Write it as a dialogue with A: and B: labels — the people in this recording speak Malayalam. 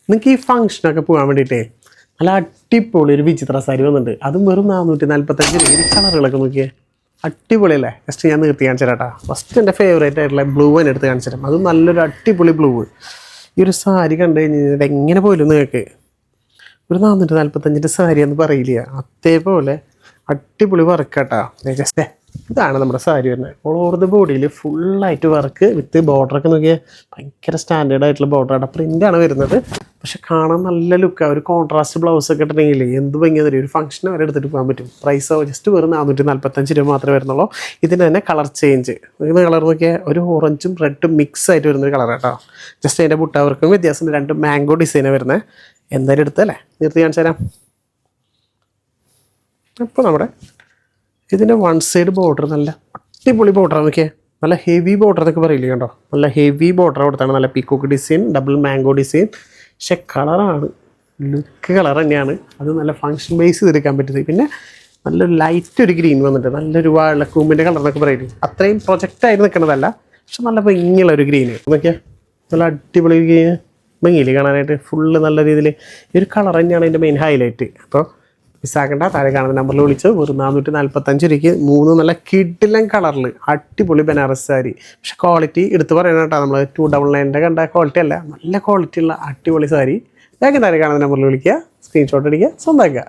A: നിങ്ങൾക്ക് ഈ ഫംഗ്ഷനൊക്കെ പോകാൻ വേണ്ടിയിട്ടേ നല്ല അടിപൊളി ഒരു വിചിത്ര സാരി വന്നിട്ടുണ്ട്. അതും വെറും 445 രൂപ. ഈ കളറുകളൊക്കെ നോക്കിയേ, അടിപൊളിയല്ലേ. ജസ്റ്റ് ഞാൻ നിർത്തി കാണിച്ചു തരാം കേട്ടോ. ഫസ്റ്റ് എൻ്റെ ഫേവറേറ്റ് ആയിട്ടുള്ള ബ്ലൂ തന്നെ എടുത്ത് കാണിച്ചു തരാം. അതും നല്ലൊരു അടിപൊളി ബ്ലൂ. ഈ ഒരു സാരി കണ്ടു കഴിഞ്ഞാൽ എങ്ങനെ പോലും നിങ്ങൾക്ക് ഒരു 445 സാരി എന്ന് പറയില്ല. അതേപോലെ അടിപൊളി വർക്ക് കേട്ടോ. ജസ്റ്റ് ഇതാണ് നമ്മുടെ സാരി വരുന്നത്. ഓൾ ഓവർ ദ ബോഡിയിൽ ഫുള്ളായിട്ട് വർക്ക് വിത്ത് ബോർഡറൊക്കെ നോക്കിയാൽ ഭയങ്കര സ്റ്റാൻഡേർഡ് ആയിട്ടുള്ള ബോർഡറാണ്. പ്രിൻ്റാണ് വരുന്നത്. പക്ഷെ കാണാൻ നല്ല ലുക്കാണ്. ഒരു കോൺട്രാസ്റ്റ് ബ്ലൗസൊക്കെ ഇട്ടിട്ടുണ്ടെങ്കിൽ എന്ത് ഭംഗിയാ തരും. ഒരു ഫംഗ്ഷന് വരെ എടുത്തിട്ട് പോകാൻ പറ്റും. പ്രൈസോ ജസ്റ്റ് വെറും 445 രൂപ മാത്രമേ വരുന്നുള്ളൂ. ഇതിന് തന്നെ കളർ ചേഞ്ച്. ഇതിന് കളർ നോക്കിയാൽ ഒരു ഓറഞ്ചും റെഡും മിക്സ് ആയിട്ട് വരുന്നൊരു കളർ കേട്ടോ. ജസ്റ്റ് അതിൻ്റെ ബുട്ടാവർക്കും വ്യത്യാസം. 2 മാംഗോ ഡിസൈനാണ് വരുന്നത്. എന്തായാലും എടുത്തല്ലേ, നിർത്തി കാണിച്ചു തരാം. അപ്പോൾ നമ്മുടെ ഇതിൻ്റെ വൺ സൈഡ് ബോർഡർ നല്ല അടിപൊളി ബോർഡറാണ്. നോക്കിയാൽ നല്ല ഹെവി ബോർഡർ എന്നൊക്കെ പറയില്ലേ കണ്ടോ. നല്ല ഹെവി ബോർഡർ കൊടുത്താണ്. നല്ല peacock design, double mango design. പക്ഷെ കളറാണ് ലുക്ക് കളർ തന്നെയാണ്. അത് നല്ല ഫങ്ഷൻ ബേസ് ചെയ്തെടുക്കാൻ പറ്റുന്നത്. പിന്നെ നല്ലൊരു ലൈറ്റ് ഒരു ഗ്രീൻ വന്നിട്ട് നല്ലൊരു വാഴക്കൂമ്പിൻ്റെ കളർ എന്നൊക്കെ പറയില്ലേ, അത്രയും പ്രൊജക്റ്റായിട്ട് നിൽക്കുന്നതല്ല. പക്ഷെ നല്ല ഭംഗിയുള്ള ഒരു ഗ്രീന്. നോക്കിയാൽ നല്ല അടിപൊളി ഗ്രീന്, ഭംഗിയിൽ കാണാനായിട്ട് ഫുള്ള് നല്ല രീതിയിൽ ഈ ഒരു കളർ തന്നെയാണ് അതിൻ്റെ മെയിൻ ഹൈലൈറ്റ്. അപ്പോൾ മിസ്സാക്കേണ്ട, താഴെ കാണുന്ന നമ്പറിൽ വിളിച്ച് വെറും 445 രൂപയ്ക്ക് 3 നല്ല കിഡിലൻ കളറിൽ അടിപൊളി ബനാറസ് സാരി. പക്ഷെ ക്വാളിറ്റി എടുത്ത് പറയണം കേട്ടോ. നമ്മൾ 299 കണ്ട ക്വാളിറ്റി അല്ല, നല്ല ക്വാളിറ്റി ഉള്ള അടിപൊളി സാരി. വേഗം താഴെ കാണുന്ന നമ്പറിൽ വിളിക്കുക, സ്ക്രീൻഷോട്ട് അടിക്കുക, സ്വന്തമാക്കുക.